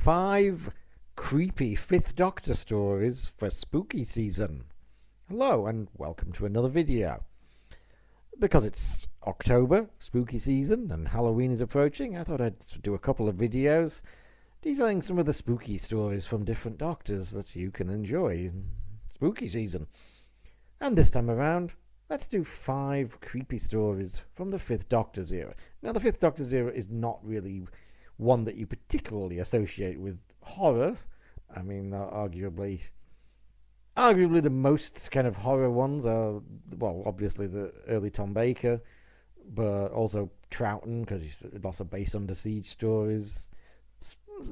5 creepy Fifth Doctor stories for spooky season. Hello and welcome to another video. Because it's October, spooky season, and Halloween is approaching, I thought I'd do a couple of videos detailing some of the spooky stories from different Doctors that you can enjoy in spooky season. And this time around, let's do 5 creepy stories from the Fifth Doctor's era. Now, the Fifth Doctor's era is not really one that you particularly associate with horror. I mean, arguably the most kind of horror ones are, well, obviously the early Tom Baker, but also Troughton, because he's lots of base under siege stories,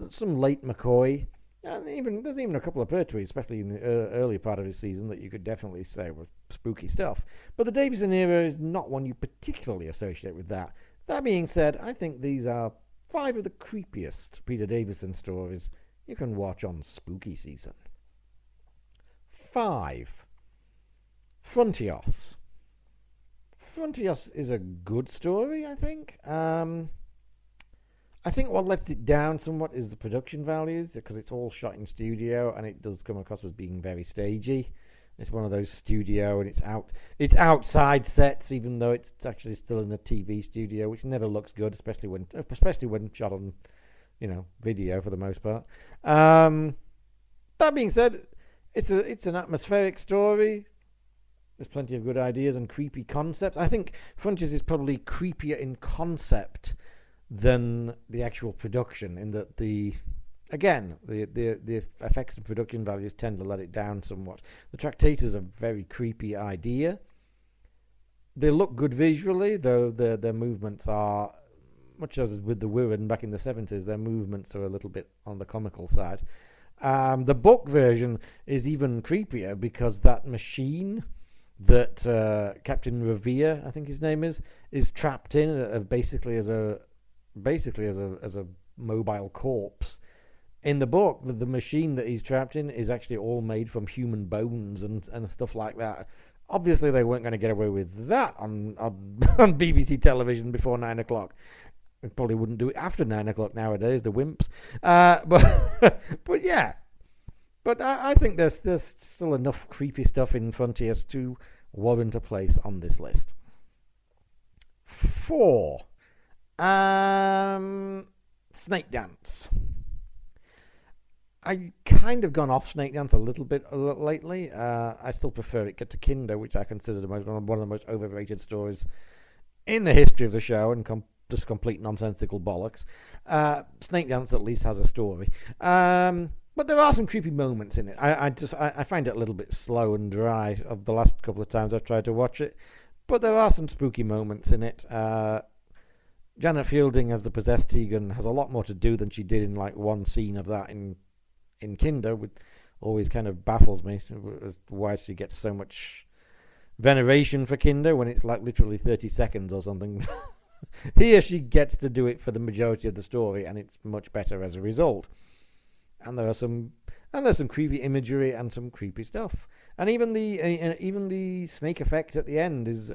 some late McCoy, and there's even a couple of Pertwee, especially in the early part of his season, that you could definitely say were spooky stuff. But the Davison era is not one you particularly associate with that. That being said, I think these are 5 of the creepiest Peter Davison stories you can watch on spooky season. 5. Frontios. Frontios is a good story, I think. I think what lets it down somewhat is the production values, because it's all shot in studio and it does come across as being very stagey. It's one of those studio, and it's outside sets, even though it's actually still in a TV studio, which never looks good, especially when shot on, video for the most part. That being said, it's an atmospheric story. There's plenty of good ideas and creepy concepts. I think Frontiers is probably creepier in concept than the actual production, in that the effects and production values tend to let it down somewhat. The Tractators are a very creepy idea. They look good visually, though their movements are, much as with the wouild back in the 70s, their movements are a little bit on the comical side. The book version is even creepier, because that machine that Captain Revere, I think his name is trapped in basically as a mobile corpse. In the book, the machine that he's trapped in is actually all made from human bones and stuff like that. Obviously, they weren't going to get away with that on BBC television before 9 o'clock. They probably wouldn't do it after 9 o'clock nowadays, the wimps. But yeah. But I think there's still enough creepy stuff in Frontiers to warrant a place on this list. 4. Snake Dance. I kind of gone off Snake Dance a little bit lately. I still prefer it to Kinder, which I consider one of the most overrated stories in the history of the show, and just complete nonsensical bollocks. Snake Dance at least has a story. But there are some creepy moments in it. I find it a little bit slow and dry of the last couple of times I've tried to watch it. But there are some spooky moments in it. Janet Fielding as the possessed Tegan has a lot more to do than she did in like one scene of that in Kinder, which always kind of baffles me as to why she gets so much veneration for Kinder when it's like literally 30 seconds or something. Here she gets to do it for the majority of the story, and it's much better as a result. And there's some creepy imagery and some creepy stuff. And even the snake effect at the end is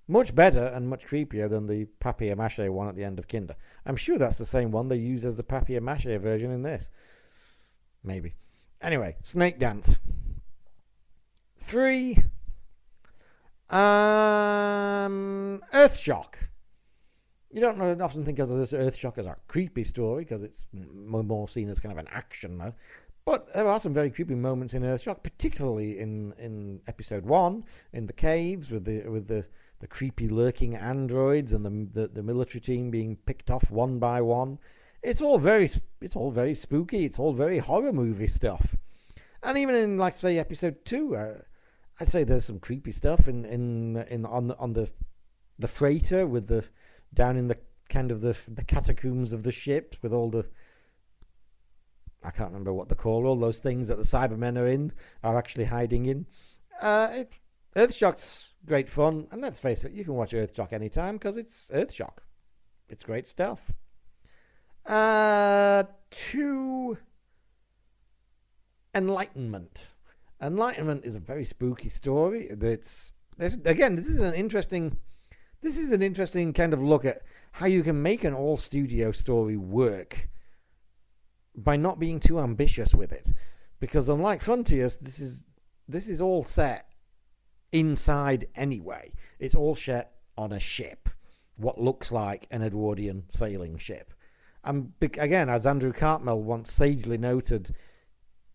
much better and much creepier than the papier-mâché one at the end of Kinder. I'm sure that's the same one they use as the papier-mâché version in this. Maybe. Anyway, Snake Dance. 3. Earthshock. You don't often think of this Earthshock as a creepy story, because it's more seen as kind of an action, though. But there are some very creepy moments in Earthshock, particularly in episode 1, in the caves with the creepy lurking androids and the military team being picked off one by one. It's all very spooky. It's all very horror movie stuff. And even in, like, say, episode 2, I'd say there's some creepy stuff on the freighter with the down in the kind of the catacombs of the ship with all the, I can't remember what they call all those things that the Cybermen are actually hiding in. Earthshock's great fun, and let's face it, you can watch Earthshock anytime because it's Earthshock. It's great stuff. 2. Enlightenment. Enlightenment is a very spooky story. This is an interesting kind of look at how you can make an all studio story work by not being too ambitious with it, because unlike Frontiers, this is all set inside anyway. It's all set on a ship, what looks like an Edwardian sailing ship. And again, as Andrew Cartmel once sagely noted,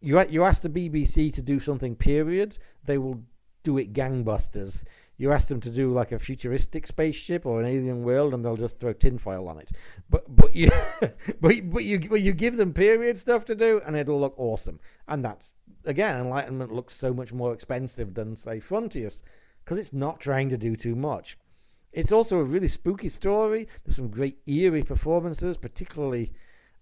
you ask the BBC to do something period, they will do it gangbusters. You ask them to do like a futuristic spaceship or an alien world, and they'll just throw tinfoil on it. But you but you give them period stuff to do, and it'll look awesome. And that's, again, Enlightenment looks so much more expensive than, say, Frontiers, because it's not trying to do too much. It's also a really spooky story. There's some great eerie performances, particularly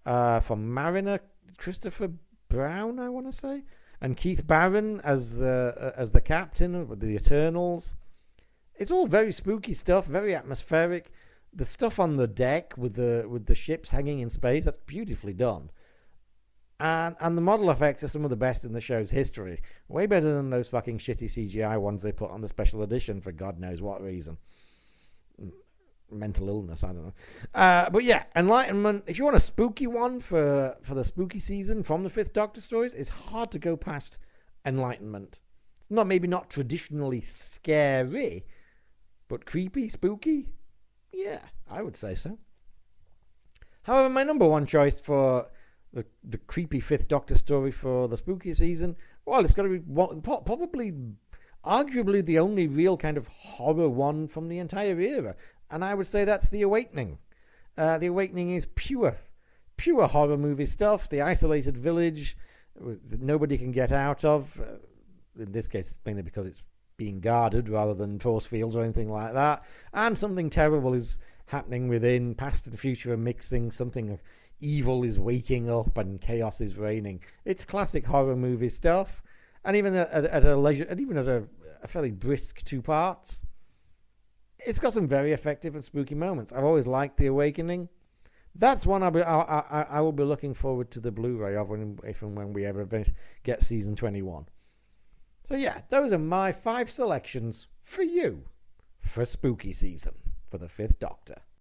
from Mariner, Christopher Brown, I want to say, and Keith Barron as the captain of the Eternals. It's all very spooky stuff, very atmospheric. The stuff on the deck with the ships hanging in space, that's beautifully done. And the model effects are some of the best in the show's history. Way better than those fucking shitty CGI ones they put on the special edition for God knows what reason. Mental illness, I don't know. But yeah, Enlightenment, if you want a spooky one for the spooky season from the Fifth Doctor stories, it's hard to go past Enlightenment. Maybe not traditionally scary, but creepy, spooky? Yeah, I would say so. However, my number one choice for the creepy Fifth Doctor story for the spooky season, well, it's got to be probably, arguably, the only real kind of horror one from the entire era. And I would say that's The Awakening. The Awakening is pure horror movie stuff. The isolated village that nobody can get out of. In this case, it's mainly because it's being guarded rather than force fields or anything like that. And something terrible is happening within. Past and future are mixing. Something evil is waking up and chaos is reigning. It's classic horror movie stuff. And even at a fairly brisk 2 parts, it's got some very effective and spooky moments. I've always liked The Awakening. That's one I will be looking forward to the Blu-ray of if and when we ever get season 21. So yeah, those are my 5 selections for you for spooky season for the Fifth Doctor.